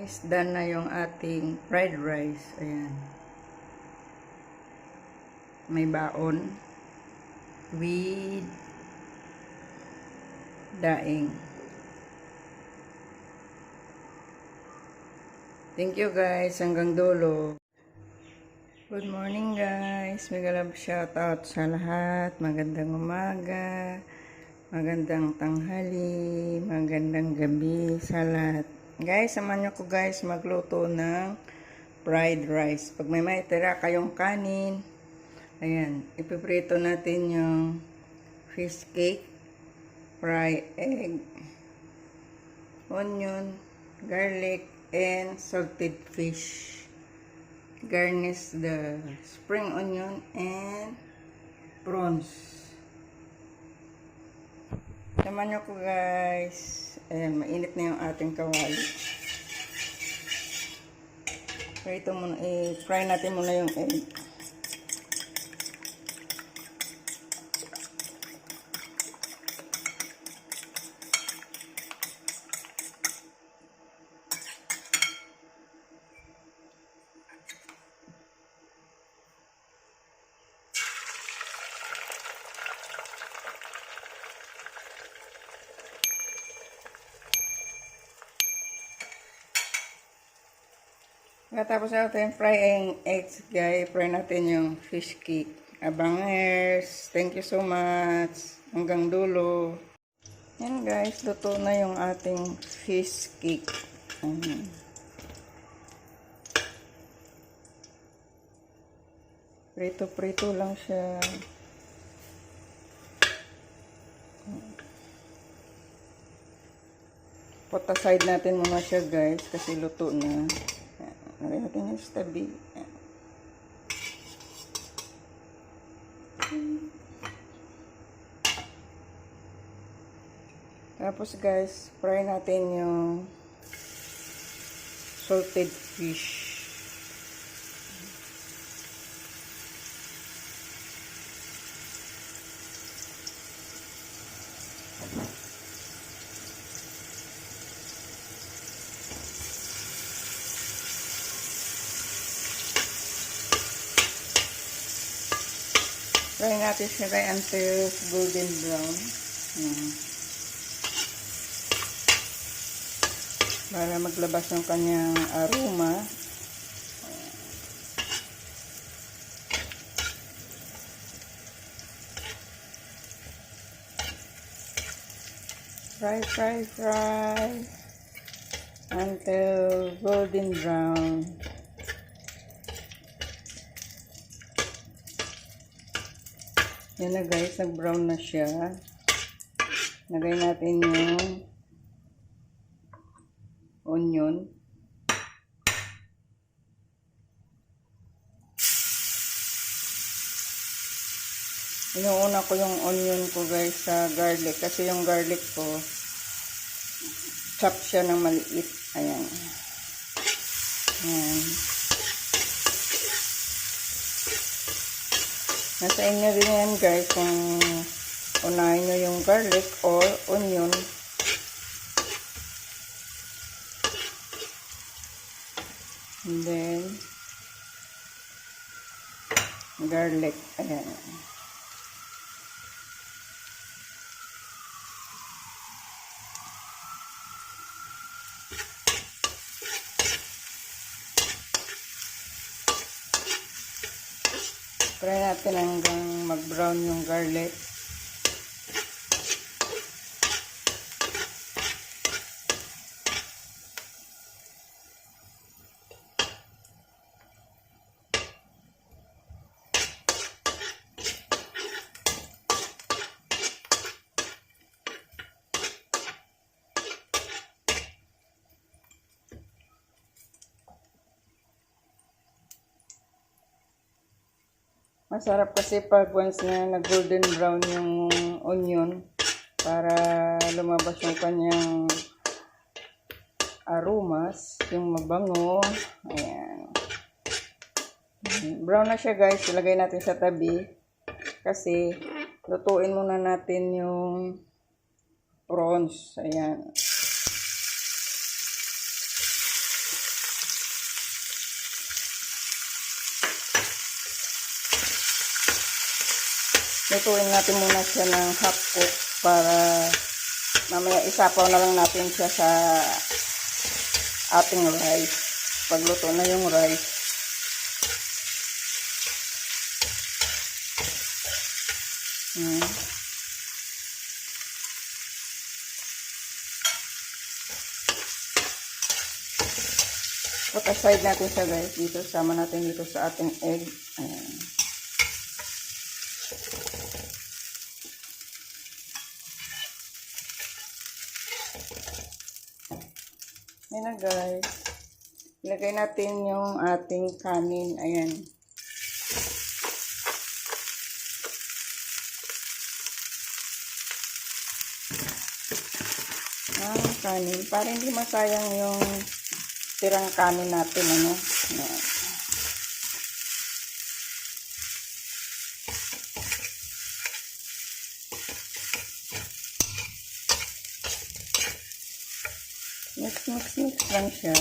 guys, done na yung ating fried rice. Ayan. May baon with daing. Thank you guys, hanggang dulo. Good morning guys, mega love shoutout sa lahat. Magandang umaga, magandang tanghali, magandang gabi sa lahat. Guys, samahan niyo ko guys magluto ng fried rice. Pag may maitira kayong kanin, ayan, ipiprito natin yung fish cake, fried egg, onion, garlic, and salted fish. Garnish the spring onion and prawns. Samahan nyo ko guys. Ayan, mainit na yung ating kawali. I-fry natin muna yung egg. Tapos natin fry ang eggs guys. Fry natin yung fish cake. Abangers, thank you so much. Hanggang dulo. Yan guys, luto na yung ating fish cake. Prito-prito lang siya. Put aside natin muna siya guys kasi luto na. Lagay natin yung tabi. Tapos guys, fry natin yung salted fish. Fry natin siya until golden brown. Para maglabas ng kanyang aroma. Fry until golden brown. Yan na guys, nag-brown na siya. Lagay natin yung onion. Inuuna ko yung onion ko guys sa garlic. Kasi yung garlic ko, chop siya ng maliit. Ayan. Ayan. Nasa inyo rin yan guys kung unahin nyo yung garlic or onion. And then garlic. Ayan. Try natin hanggang mag-brown yung garlic. Masarap kasi pag once na nag-golden brown yung onion para lumabas yung kanyang aromas, yung mabango. Ayan. Brown na siya guys. Ilagay natin sa tabi kasi lutuin muna natin yung prawns. Ayan. lutuin natin muna siya ng half cook para mamaya isapaw na lang natin siya sa ating rice. Pagluto na yung rice. Put aside natin siya guys. Dito, sama natin dito sa ating egg. Ayan. Ayan na guys. Ilagay natin yung ating kanin. Ayan. Kanin. Para hindi masayang yung tirang kanin natin. Ano? Ayan. Mix lang siya.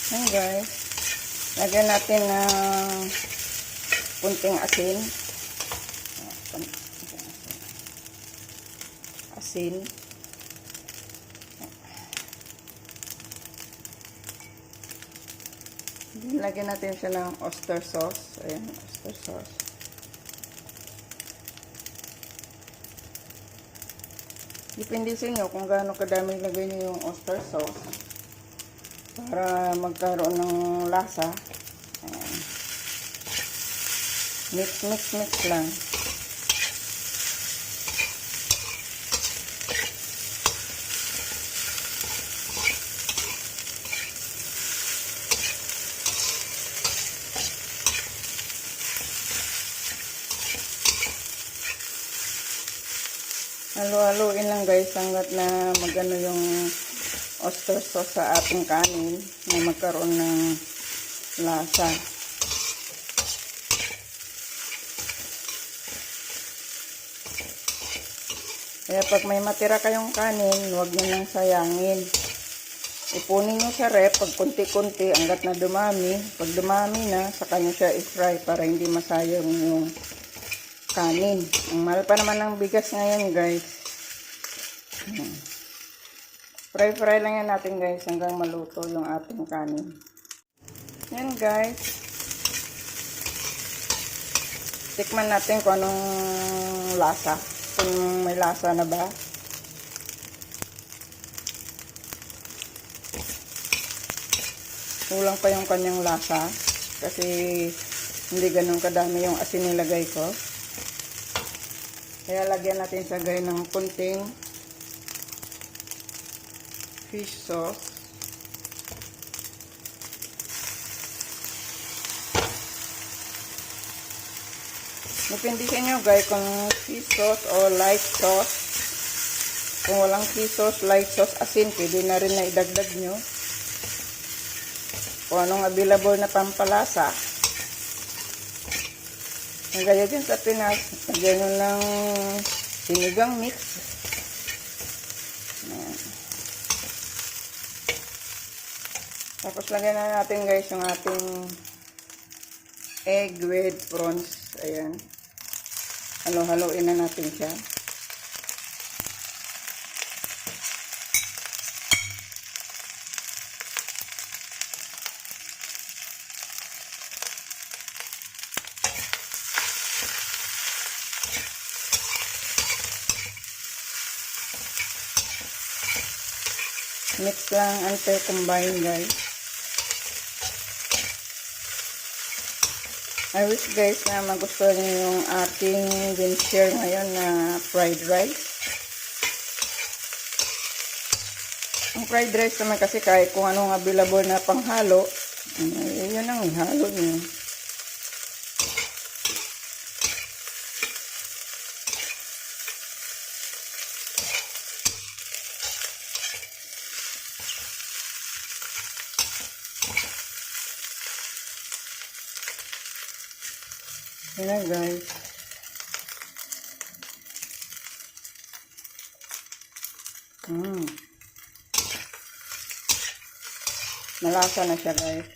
Ayan guys. Lagyan natin ng kunting asin. Asin. Lagyan natin siya ng oyster sauce. Ayan, oyster sauce. Depende sa inyo kung gaano kadami lagay niyo yung oyster sauce para magkaroon ng lasa. Ayan. Mix lang. Halo-haloin lang guys hanggat na magano yung oyster sauce sa ating kanin na magkaroon ng lasa. Kaya pag may matira kayong kanin, huwag nyo nang sayangin. Ipunin nyo sa rep pag kunti-kunti hanggat na dumami. Pag dumami na, saka nyo siya i-fry para hindi masayang yung kanin. Ang mahal pa naman ng bigas ngayon guys. Fry lang yan natin guys hanggang maluto yung ating kanin. Yan guys. Tikman natin kung anong lasa. Kung may lasa na ba. Kulang pa yung kanyang lasa. Kasi hindi ganun kadami yung asin nilagay ko. Kaya lagyan natin siya guys ng kunting fish sauce. Depende sa inyo guys kung fish sauce o light sauce. Kung walang fish sauce, light sauce, asin, pwede na rin na idagdag nyo. Kung anong available na pampalasa. Ang gaya dyan sa Pinas, lagyan nyo ng sinigang mix. Ayan. Tapos lagyan na natin guys yung ating egg with prawns. Ayan. Halo-haloin na natin siya. Mix lang until combine guys. I wish guys na magustuhan niyo yung ating din-share ngayon na fried rice. Ang fried rice naman kasi kahit kung anong available na panghalo, yun ang ihalo niyo. Yan na guys. Malasa na siya guys.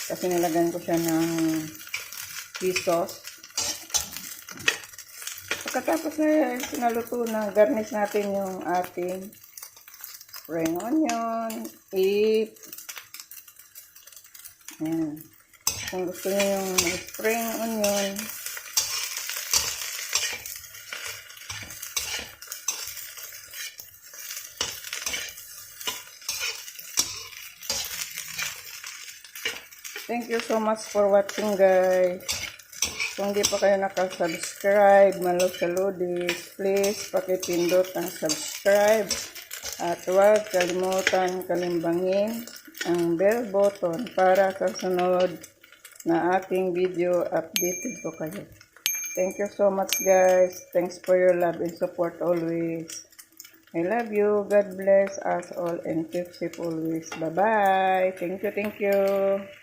Kasi nilagyan ko siya ng fish sauce. Pagkatapos na sinaluto na, garnish natin yung ating spring onion, ayan. Kung gusto niyo yung spring onion, thank you so much for watching guys. Kung di pa kayo nakasubscribe, Malusaludis, please pakipindot ang subscribe at huwag kalimutan kalimbangin ang bell button para sa sunod na aking video updated po kayo. Thank you so much guys. Thanks for your love and support always. I love you. God bless us all and keep safe always. Bye-bye. Thank you.